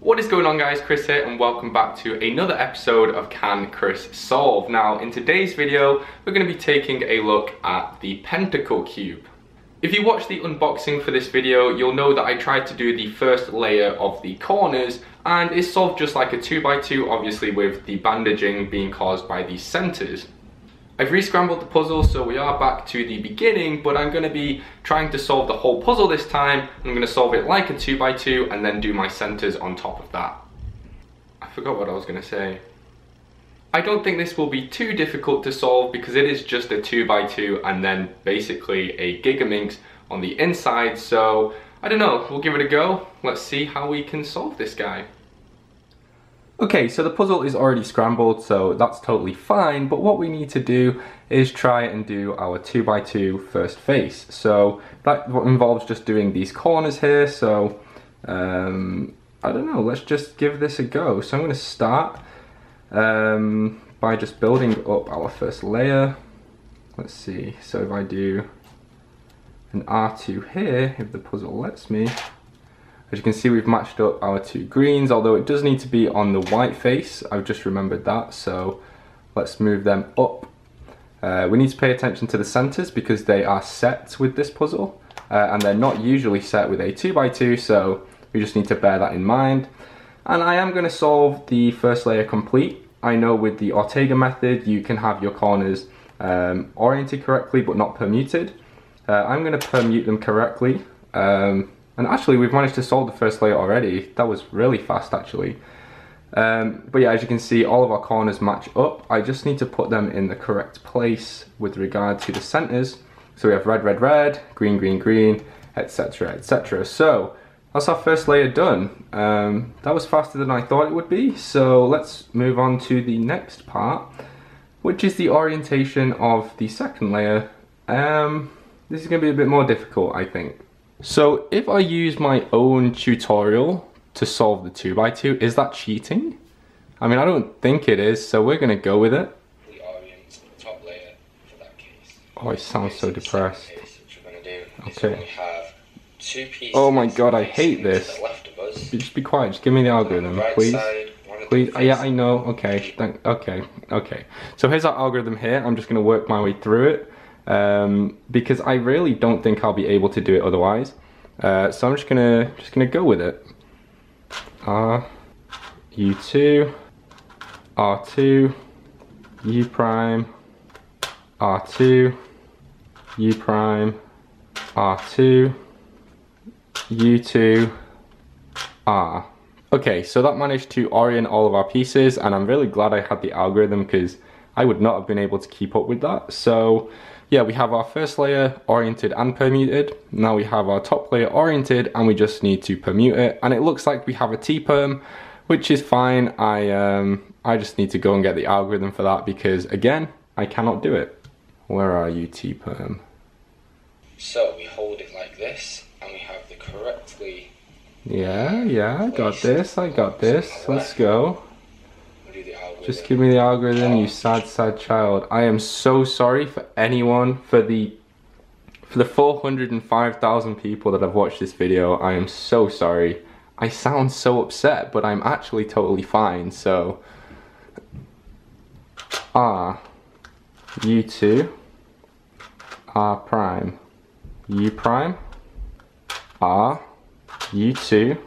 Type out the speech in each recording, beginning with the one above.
What is going on, guys? Chris here and welcome back to another episode of Can Chris Solve. Now in today's video we're going to be taking a look at the Pentacle Cube. If you watched the unboxing for this video, you'll know that I tried to do the first layer of the corners and it's solved just like a 2x2, obviously with the bandaging being caused by the centers. I've re-scrambled the puzzle, so we are back to the beginning, but I'm going to be trying to solve the whole puzzle this time. I'm going to solve it like a 2x2 and then do my centers on top of that. I forgot what I was going to say. I don't think this will be too difficult to solve because it is just a 2x2 and then basically a Gigaminx on the inside, so I don't know, we'll give it a go. Let's see how we can solve this guy. Okay, so the puzzle is already scrambled, so that's totally fine, but what we need to do is try and do our 2x2 first face. So that involves just doing these corners here, so I don't know, let's just give this a go. So I'm going to start by just building up our first layer. Let's see, so if I do an R2 here, if the puzzle lets me, as you can see, we've matched up our two greens, although it does need to be on the white face. I've just remembered that, so let's move them up. We need to pay attention to the centers because they are set with this puzzle, and they're not usually set with a 2x2, so we just need to bear that in mind. And I am going to solve the first layer complete. I know with the Ortega method, you can have your corners oriented correctly, but not permuted. I'm going to permute them correctly. And actually we've managed to solve the first layer already. That was really fast actually. But yeah, as you can see, all of our corners match up. I just need to put them in the correct place with regard to the centers. So we have red, red, red, green, green, green, etc, etc. So that's our first layer done. That was faster than I thought it would be. So let's move on to the next part, which is the orientation of the second layer. This is going to be a bit more difficult, I think. So if I use my own tutorial to solve the 2x2, is that cheating? I mean, I don't think it is, so we're going to go with it. We orient the top layer for that case. Oh, I sound so depressed. Okay. Oh my god, I hate this. Just be quiet, just give me the algorithm, please. Please, yeah, I know, okay, okay. So here's our algorithm here, I'm just going to work my way through it. Because I really don't think I'll be able to do it otherwise. So I'm just gonna go with it. R, U2, R2, U prime, R2, U prime, R2, U2, R. Okay, so that managed to orient all of our pieces, and I'm really glad I had the algorithm because I would not have been able to keep up with that. So yeah, we have our first layer oriented and permuted. Now we have our top layer oriented and we just need to permute it. And it looks like we have a T-perm, which is fine. I just need to go and get the algorithm for that because, again, I cannot do it. Where are you, T-perm? So we hold it like this and we have the correctly... Yeah, I got this. Let's go. Just give me the algorithm, you sad, sad child. I am so sorry for anyone, for the 405,000 people that have watched this video. I am so sorry. I sound so upset, but I'm actually totally fine, so... R, U2, R prime, U prime, R, U2,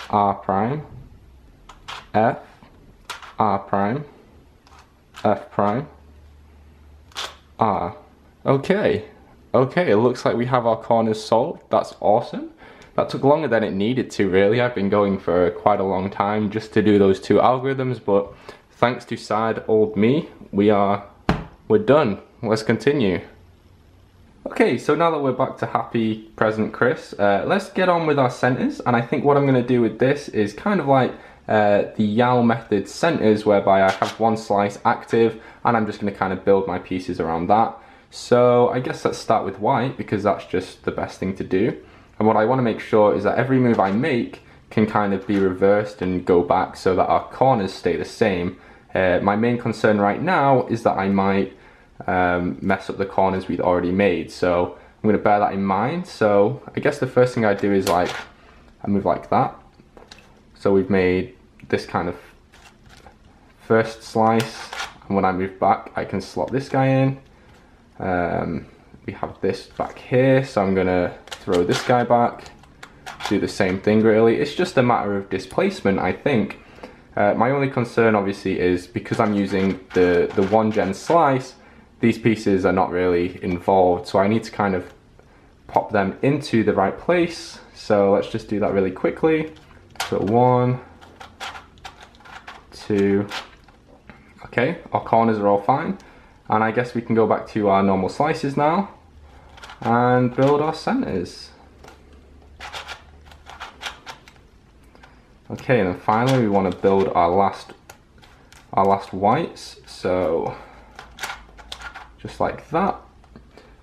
R prime, F, R prime, F prime, R. Okay, it looks like we have our corners solved. That's awesome. That took longer than it needed to, really. I've been going for quite a long time just to do those two algorithms, but thanks to sad old me, we're done. Let's continue. Okay, so now that we're back to happy present Chris, let's get on with our centers, and I think what I'm going to do with this is kind of like the Yao method centers, whereby I have one slice active and I'm just going to kind of build my pieces around that. So I guess let's start with white because that's just the best thing to do. And what I want to make sure is that every move I make can kind of be reversed and go back so that our corners stay the same. My main concern right now is that I might mess up the corners we'd already made, so I'm going to bear that in mind. So I guess the first thing I do is like I move like that, So we've made this kind of first slice, and when I move back I can slot this guy in. We have this back here, so I'm gonna throw this guy back, do the same thing really. It's just a matter of displacement, I think. My only concern obviously is because I'm using the 1-gen slice, these pieces are not really involved, so I need to kind of pop them into the right place. So let's just do that really quickly. So 1, 2, okay, our corners are all fine. And I guess we can go back to our normal slices now and build our centers. Okay, and then finally we want to build our last whites. So just like that.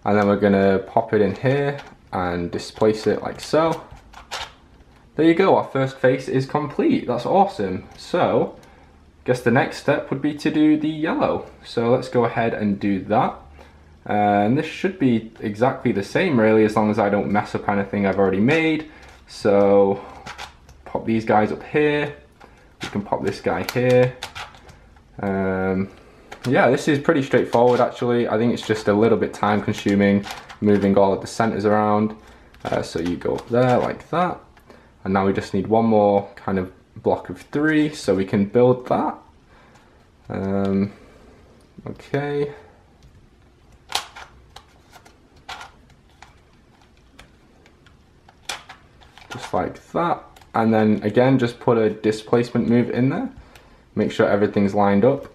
And then we're gonna pop it in here and displace it like so. There you go, our first face is complete. That's awesome. So I guess the next step would be to do the yellow. So let's go ahead and do that. And this should be exactly the same really, as long as I don't mess up anything I've already made. So pop these guys up here. We can pop this guy here. Yeah, this is pretty straightforward actually. I think it's just a little bit time consuming moving all of the centers around. So you go up there like that. And now we just need one more kind of block of 3 so we can build that. Okay. Just like that. And then again, just put a displacement move in there. Make sure everything's lined up.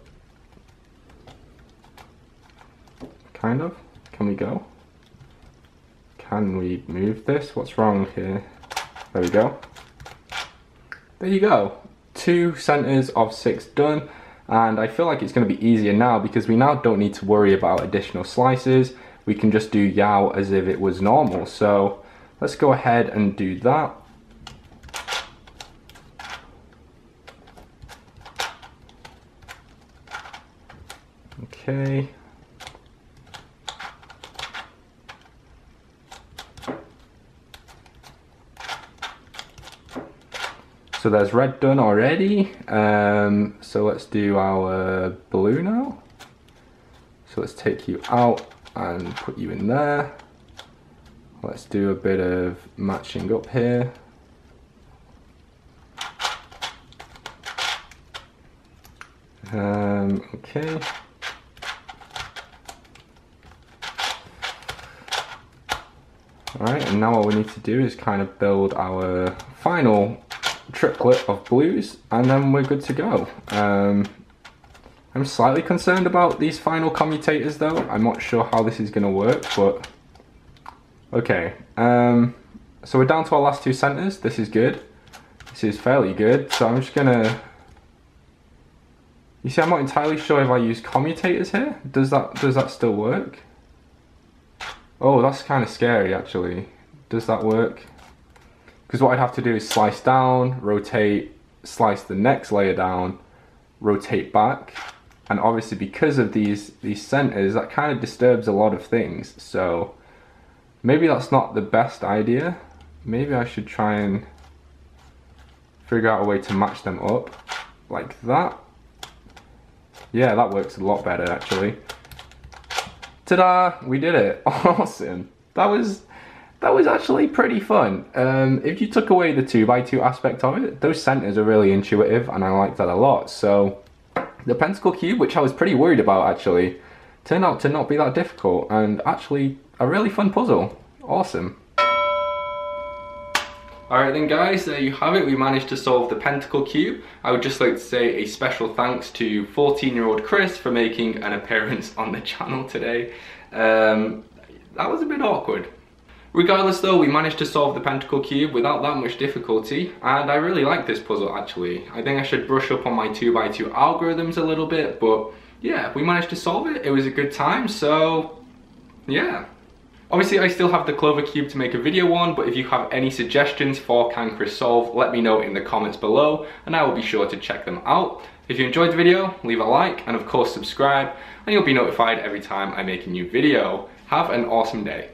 Kind of. Can we go? Can we move this? What's wrong here? There we go. There you go. 2 centers of 6 done. And I feel like it's going to be easier now because we now don't need to worry about additional slices. We can just do Yao as if it was normal. So let's go ahead and do that. Okay. So there's red done already. So let's do our blue now. So let's take you out and put you in there. Let's do a bit of matching up here. Okay. Alright, and now what we need to do is kind of build our final triplet of blues, and then we're good to go. I'm slightly concerned about these final commutators though. I'm not sure how this is going to work, but okay. So we're down to our last 2 centers. This is good. This is fairly good. So I'm just gonna, you see, I'm not entirely sure if I use commutators here. Does that still work? Oh, that's kind of scary actually. Does that work? Because what I'd have to do is slice down, rotate, slice the next layer down, rotate back, and obviously because of these centers, that kind of disturbs a lot of things. So maybe that's not the best idea. Maybe I should try and figure out a way to match them up like that. Yeah, that works a lot better actually. Ta-da! We did it. Awesome. That was actually pretty fun. If you took away the 2x2 aspect of it, those centers are really intuitive and I like that a lot. So the Pentacle Cube, which I was pretty worried about actually, turned out to not be that difficult and actually a really fun puzzle. Awesome. Alright then guys, there you have it. We managed to solve the Pentacle Cube. I would just like to say a special thanks to 14-year-old Chris for making an appearance on the channel today. That was a bit awkward. Regardless though, we managed to solve the Pentacle Cube without that much difficulty, and I really like this puzzle actually. I think I should brush up on my 2x2 algorithms a little bit, but yeah, we managed to solve it. It was a good time, so yeah. Obviously I still have the Clover Cube to make a video on, but if you have any suggestions for Can Chris Solve, let me know in the comments below and I will be sure to check them out. If you enjoyed the video, leave a like and of course subscribe and you'll be notified every time I make a new video. Have an awesome day.